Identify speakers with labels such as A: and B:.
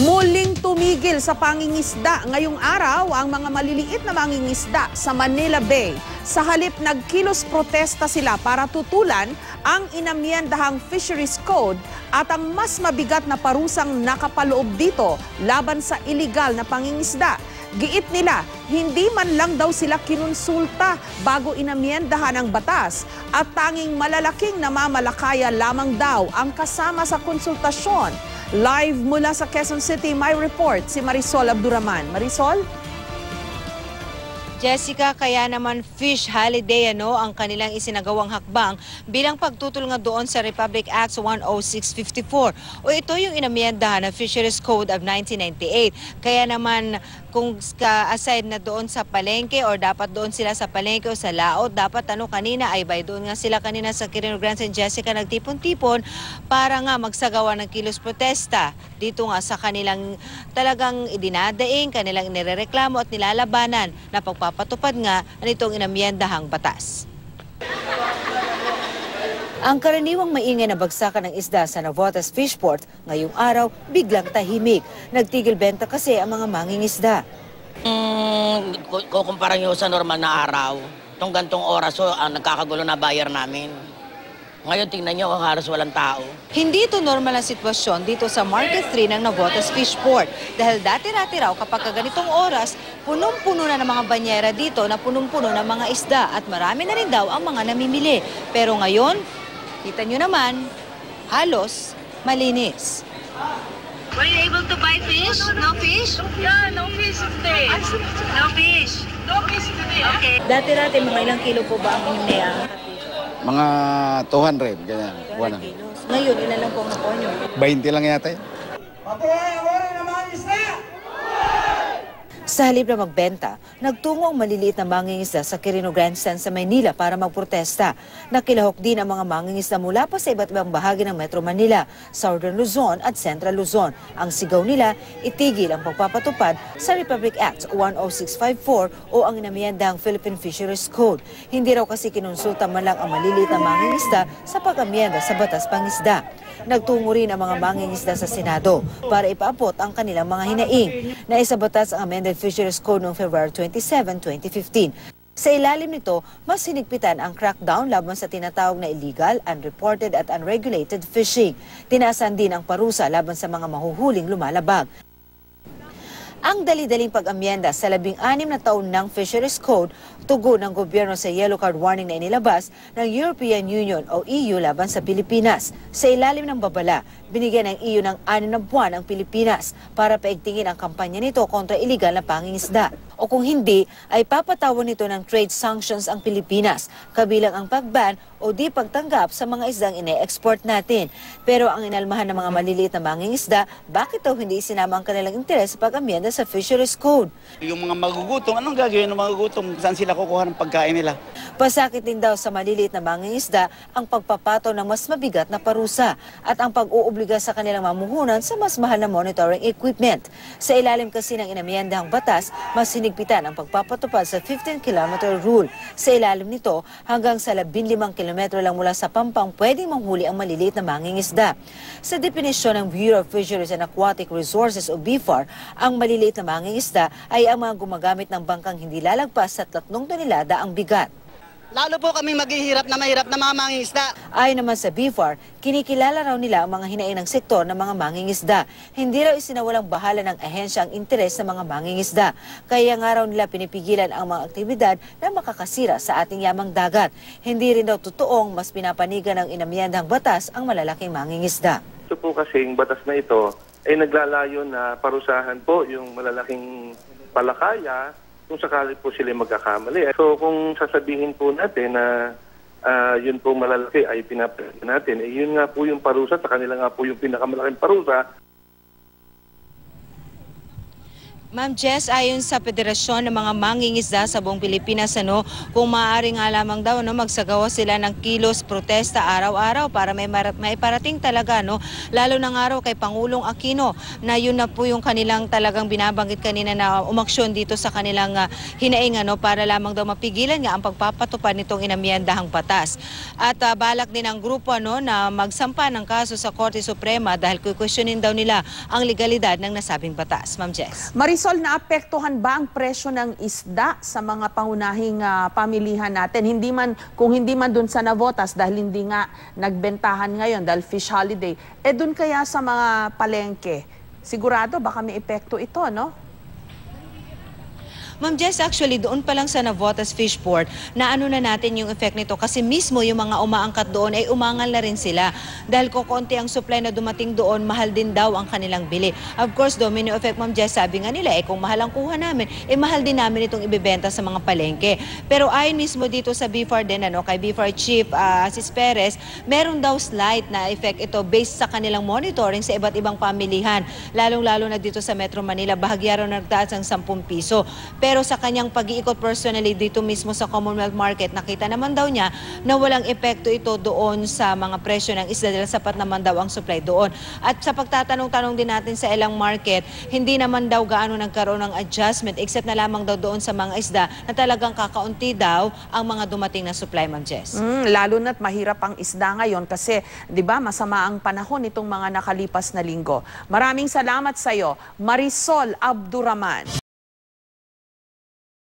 A: Muling tumigil sa pangingisda ngayong araw ang mga maliliit na mangingisda sa Manila Bay. Sa halip nagkilos protesta sila para tutulan ang inamyendahang Fisheries Code at ang mas mabigat na parusang nakapaloob dito laban sa iligal na pangingisda. Giit nila, hindi man lang daw sila kinonsulta bago inamyendahan ang batas at tanging malalaking namamalakaya lamang daw ang kasama sa konsultasyon. Live mula sa Quezon City, may report si Marisol Abduraman. Marisol?
B: Jessica, kaya naman fish holiday ang kanilang isinagawang hakbang bilang pagtutol nga doon sa Republic Act 10654 o ito yung inamyendahan ng Fisheries Code of 1998. Kaya naman kung aside na doon sa palengke or dapat doon sila sa palengke o sa laot, dapat kanina ay by doon nga sila kanina sa Quirino Grants and Jessica nagtipon-tipon para nga magsagawa ng kilos protesta dito nga sa kanilang talagang idinadaing, kanilang inirereklamo at nilalabanan na pagpapatupad nga nitong inamyendahang batas. Ang karaniwang maingay na bagsakan ng isda sa Navotas Fishport ngayong araw biglang tahimik. Nagtigil benta kasi ang mga mangingisda.
C: Kukumpara nyo sa normal na araw, itong gantong oras nagkakagulo na buyer namin. Ngayon tingnan nyo, halos walang tao.
B: Hindi ito normal na sitwasyon dito sa Market 3 ng Navotas Fishport. Dahil dati-dati raw kapag ganitong oras, punong-puno na ng mga banyera dito na punong-puno ng mga isda at marami na rin daw ang mga namimili. Pero ngayon, kita nyo naman, halos malinis.
D: Were you able to buy fish? No fish? Yeah, no fish today. No fish? No fish today. Okay.
B: Dati-dati mga ilang kilo po ba ang inyong
E: Mga 200, ganyan.
B: 200 kilos. Ngayon, ilan lang po ang nakuha nyo?
E: 20 lang yata yun.
B: Sa halip na magbenta, nagtungo ang maliliit na mangingisda sa Quirino Grandstand sa Maynila para magprotesta. Nakilahok din ang mga mangingisda mula pa sa iba't ibang bahagi ng Metro Manila, Southern Luzon at Central Luzon. Ang sigaw nila, itigil ang pagpapatupad sa Republic Act 10654 o ang inamyendahang Philippine Fisheries Code. Hindi raw kasi kinonsulta man lang ang maliliit na mangingisda sa pag-amyenda sa Batas Pangisda. Nagtungo rin ang mga mangingisda sa Senado para ipaabot ang kanilang mga hinaing. Naisabatas ang amended Fisheries Code noong February 27, 2015. Sa ilalim nito, mas hinigpitan ang crackdown laban sa tinatawag na illegal, unreported at unregulated fishing. Tinasan din ang parusa laban sa mga mahuhuling lumalabag. Ang dali-daling pag-amyenda sa 16 na taon ng Fisheries Code, tugon ng gobyerno sa yellow card warning na inilabas ng European Union o EU laban sa Pilipinas. Sa ilalim ng babala, binigyan ng EU ng 6 na buwan ang Pilipinas para paigtingin ang kampanya nito kontra iligal na pangingisda. O kung hindi, ay papatawan nito ng trade sanctions ang Pilipinas, kabilang ang pagban o di pagtanggap sa mga isdang ine-export natin. Pero ang inalmahan ng mga maliliit na mangingisda, bakit daw hindi isinama ang kanilang interes sa pag-amyenda sa Fisheries Code?
E: Yung mga magugutom, anong gagawin ng magugutom? Saan sila kukuha ng pagkain nila?
B: Pasakit din daw sa maliliit na mangingisda ang pagpapataw ng mas mabigat na parusa at ang pag-uubliga sa kanilang mamuhunan sa mas mahal na monitoring equipment. Sa ilalim kasi ng inamyendahang batas, mas hinigpitan ang pagpapatupad sa 15-kilometer rule. Sa ilalim nito, hanggang sa 15 kilometro lang mula sa pampang pwedeng manghuli ang maliliit na mangingisda. Sa definisyon ng Bureau of Fisheries and Aquatic Resources o BFAR, ang maliliit na mangingisda ay ang mga gumagamit ng bangkang hindi lalagpas sa 3 tonelada ang bigat.
C: Lalo po kaming maghihirap na mahirap na mga mangingisda.
B: Ayon naman sa BFAR, kinikilala raw nila ang mga hinaing ng sektor ng mga mangingisda. Hindi raw isinawalang bahala ng ahensya ang interes ng mga mangingisda. Kaya nga raw nila pinipigilan ang mga aktibidad na makakasira sa ating yamang dagat. Hindi rin daw totoong mas pinapanigan ng inamyendahang batas ang malalaking mangingisda.
F: Ito po kasing batas na ito ay naglalayo na parusahan po yung malalaking palakaya kung sakali po sila magkakamali. So kung sasabihin po natin na yun po malalaki ay pinapagod natin, yun nga po yung parusa, sa kanila nga po yung pinakamalaking parusa.
B: Ma'am Jess, ayon sa Federasyon ng mga Mangingisda sa buong Pilipinas, kung maaari nga lamang daw magsagawa sila ng kilos protesta araw-araw para may parating talaga, lalo ng araw kay Pangulong Aquino, na yun na po yung kanilang talagang binabanggit kanina na umaksyon dito sa kanilang hinaing, para lamang daw mapigilan nga ang pagpapatupad nitong inamyendahang batas. At balak din ang grupo na magsampa ng kaso sa Korte Suprema dahil kukwestiyonin daw nila ang legalidad ng nasabing batas. Ma'am Jess.
A: Marisol, naapektuhan ba ang presyo ng isda sa mga pangunahing pamilihan natin? Kung hindi man dun sa Navotas dahil hindi nga nagbentahan ngayon dahil fish holiday, dun kaya sa mga palengke, sigurado baka may epekto ito, no?
B: Ma'am Jess, actually doon pa lang sa Navotas Fish Port na na natin yung effect nito kasi mismo yung mga umaangkat doon ay umangal na rin sila dahil kukonti ang supply na dumating doon, mahal din daw ang kanilang bili. Of course, domino effect, Ma'am Jess, sabi nga nila, kung mahal ang kuha namin, mahal din namin itong ibebenta sa mga palengke. Pero ayon mismo dito sa BIFAR din, kay BIFAR Chief Sis Perez, meron daw slight na effect ito based sa kanilang monitoring sa iba't ibang pamilihan, lalong-lalo na dito sa Metro Manila, bahagya raw nagtaas ng 10 piso. Pero sa kanyang pag-iikot personally dito mismo sa Commonwealth Market, nakita naman daw niya na walang epekto ito doon sa mga presyo ng isda dahil sapat naman daw ang supply doon. At sa pagtatanong-tanong din natin sa ilang market, hindi naman daw gaano nagkaroon ng adjustment except na lamang daw doon sa mga isda na talagang kakaunti daw ang mga dumating na supply, Ma'am Jess.
A: Lalo na't mahirap ang isda ngayon kasi 'di ba masama ang panahon itong mga nakalipas na linggo. Maraming salamat sa iyo, Marisol Abdurrahman.